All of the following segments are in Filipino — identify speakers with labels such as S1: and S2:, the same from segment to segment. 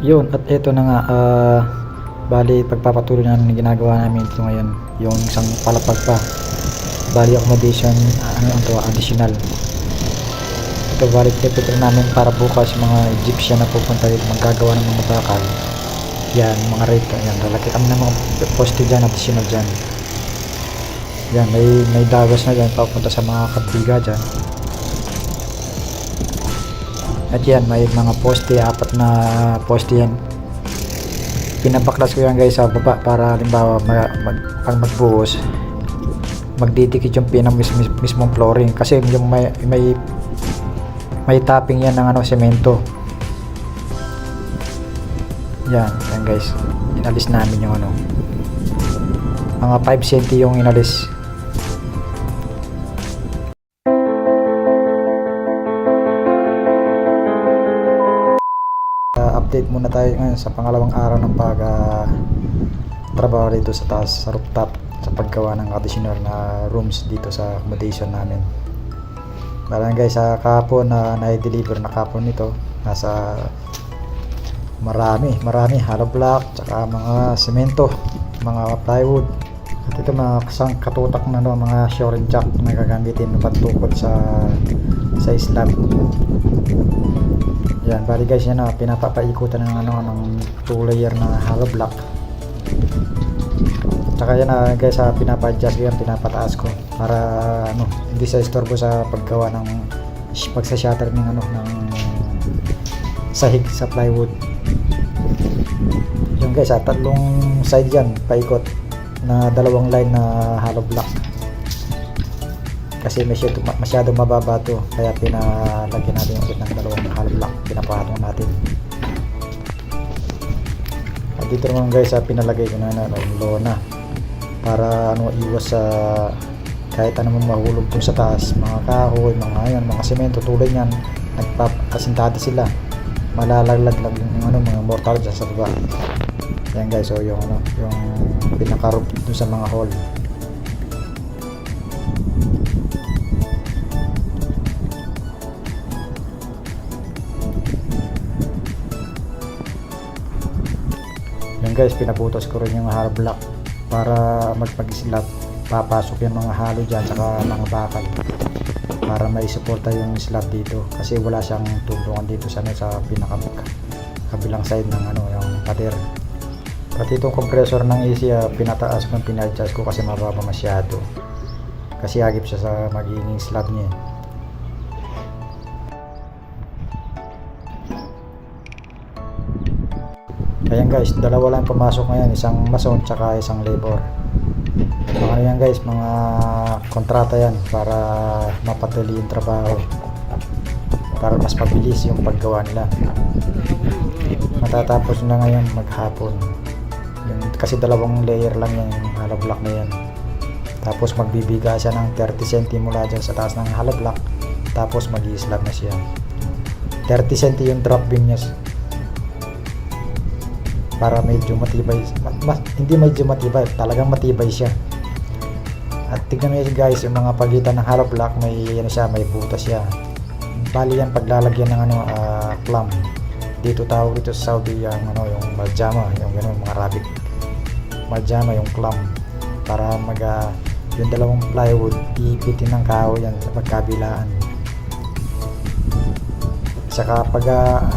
S1: Yun, at eto na nga, bali pagpapatuloy namin yung ginagawa namin ito ngayon, yung isang palapag pa, bali accommodation, ano ito, additional. Ito bali prepare namin para bukas mga Egyptian na pupunta dito maggagawa ng mga bakal. Yan, mga rate, yan, lalaki kami ng mga poste dyan, additional dyan. Yan, may dagos na dyan papunta sa mga kabiga dyan. At yan, may mga poste, 4 na poste yan. Pinabaklas ko yan guys sa baba para halimbawa pag magbuhos magdidikit yung mismong flooring kasi yung may topping yan ng semento. Yan guys, inalis namin yung mga 5 cm yung inalis. Update muna tayo ngayon sa pangalawang araw ng trabaho dito sa taas, sa rooftop, sa paggawa ng additional na rooms dito sa accommodation namin. Parang guys, sa kahapon na na-deliver na kahapon nito, nasa marami hollow block, tsaka mga semento, mga plywood, at ito mga katutak na mga shoring jack na gagamitin patukod sa slab. Yan, bali guys, yan pinapapaikutan ng ng 2 layer na hollow block. Tsaka yan guys, pinapa-adjust ko yan, pinapataas ko para hindi sa istorbo sa paggawa ng pagsa-shatter ng ng sahig sa plywood. Yung guys, 3 side yan paikot na 2 line na hollow block. Kasi masyadong mababa to, kaya pinalagyan natin ulit ng 2 hollow block, pinapatong natin. At dito naman guys, pinalagay ko na lona para iwas sa kahit anong mahulog dun sa taas, mga kahoy, mga semento tulad yan, nagpapasintado sila, malalaglag lang yung mga mortar dyan sa baba. Yan guys, so yung pinaka-roof dun sa mga hole. Yan guys, pinabutas ko rin yung hollow block para magpag-slab, papasok yung mga halo dyan saka mga bakal para may suporta yung slab dito kasi wala siyang tulungan dito sa kabilang side ng yung pader. Pati itong compressor ng AC, pinataas ko, pina-adjust ko kasi mababa masyado kasi agip siya sa magiging slab niya. Ayan guys, 2 lang pumasok ngayon, isang mason tsaka isang labor. Mga yan guys, mga kontrata yan para mapatuloy yung trabaho, para mas mabilis yung paggawa nila. Matatapos na ngayon maghapon kasi 2 layer lang yan, yung hollow block na yan. Tapos magbibiga siya ng 30 cm mula dyan sa taas ng hollow block, tapos mag-i-slab na siya. 30 cm yung drop beam niya para medyo matibay, hindi medyo matibay, talagang matibay siya. At tignan nyo guys, yung mga pagitan ng hollow block, may may butas siya. Bali yan paglalagyan ng clamp. Dito tawag dito sa Saudi yung yung majama, yung mga rabbit majama, yung clamp para yung 2 plywood iipitin ng kahoy yan sa pagkabilaan. Saka pag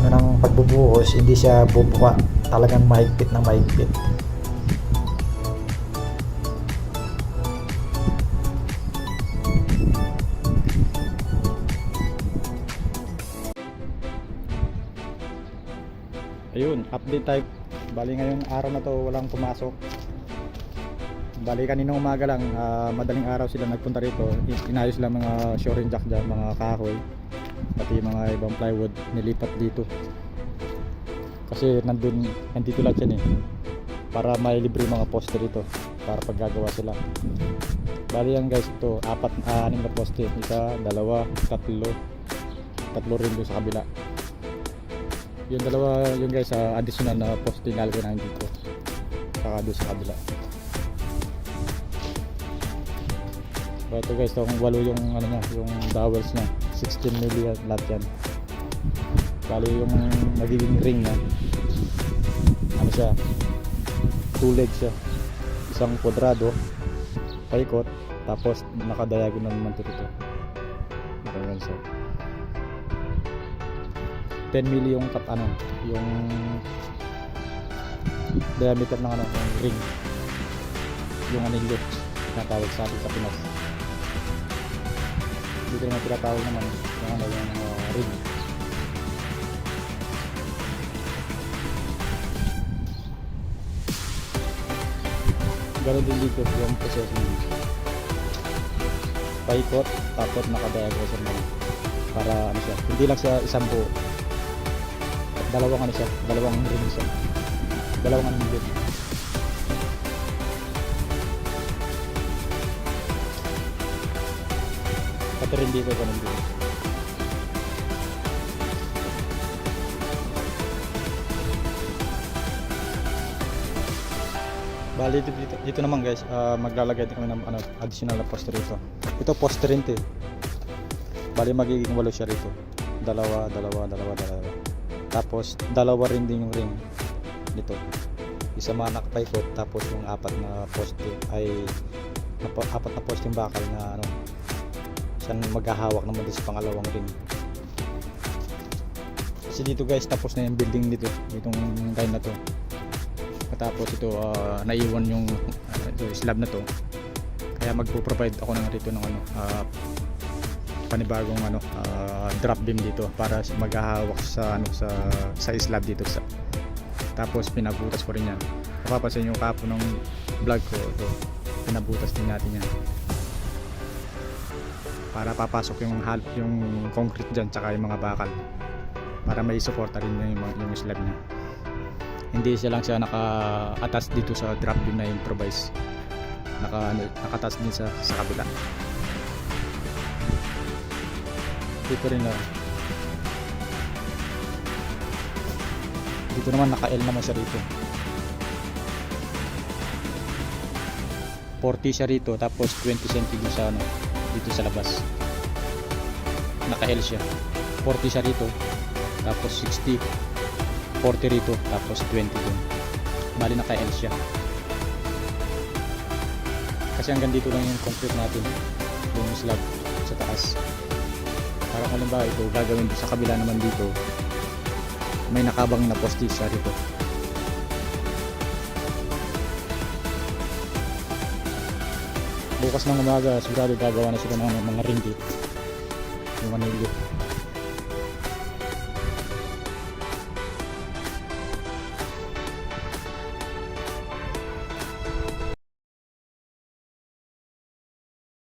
S1: ng pagbubuhos, hindi siya bubuka, talagang mahigpit na mahigpit. Ayun, update tayo. Bali ngayong araw na to walang pumasok. Bali kaninang umaga lang, madaling araw sila nagpunta rito, inayos lang mga shoring jack dyan, mga kahoy, pati mga ibang plywood nilipat dito kasi nandito lang yan para may libre mga poste rito para paggagawa sila. Bali yan guys, ito 6 na poste, 1, 2, 3 rin doon sa kabila. Yung 2 yun guys, additional na poste nalagay namin dito saka doon sa kabila. Ito guys, itong 8 yung yung dowels nya, 16 mm lahat yan. Bali yung nagiging ring nya ano siya, two legs siya, isang kwadrado paikot, tapos naka-diagonal naman to dito. Ganyan siya. 10 mili yung yung diameter ng ng ring, yung anilyo na tawag sa atin sa Pinas. Dito naman tinatawag naman yung ring. Ganun din dito yung proseso niya. Paikot, tapos naka-diagonal siya naman para ano siya, hindi lang siya isang buo. Dalawang ano siya, dalawang ring siya. Dalawang anilyo. Pati rin dito ganun din. Bali dito naman guys, maglalagay din kami ng additional na poste rito. Ito poste rin to. Bali magiging 8 siya rito. Dalawa. Tapos dalawa rin din yung ring dito. Isa mga nakapaikot, tapos yung apat na poste ay apat na poste yung bakal na saan maghahawak naman din sa pangalawang ring. Kasi dito guys, tapos na yung building dito, itong time na to. Tapos ito naiwan yung slab na to, kaya magpo-provide ako ng rito ng panibagong drop beam dito para maghahawak sa sa slab dito tapos pinabutas ko rin yan. Mapapansin yung kapo ng vlog ko ito, pinabutas din natin yan para papasok yung concrete dyan tsaka yung mga bakal para may suporta rin yung slab niya. Hindi siya lang siya naka-attach dito sa drop beam na improvise, naka-attach din sa kabila. Dito rin lang. Dito naman naka-L naman siya rito. 40 siya rito, tapos 20 cm sa dito sa labas. Naka-L siya. 40 siya rito, tapos 60. 40 rito, tapos 20 dun. Bali naka-L siya. Kasi hanggang dito lang yung concrete natin, yung slab sa taas. Para kung halimbawa ito gagawin sa kabila naman dito, may nakabang na poste sa rito. Bukas ng umaga sigurado gagawa na sila ng mga ring dito, yung anilyo.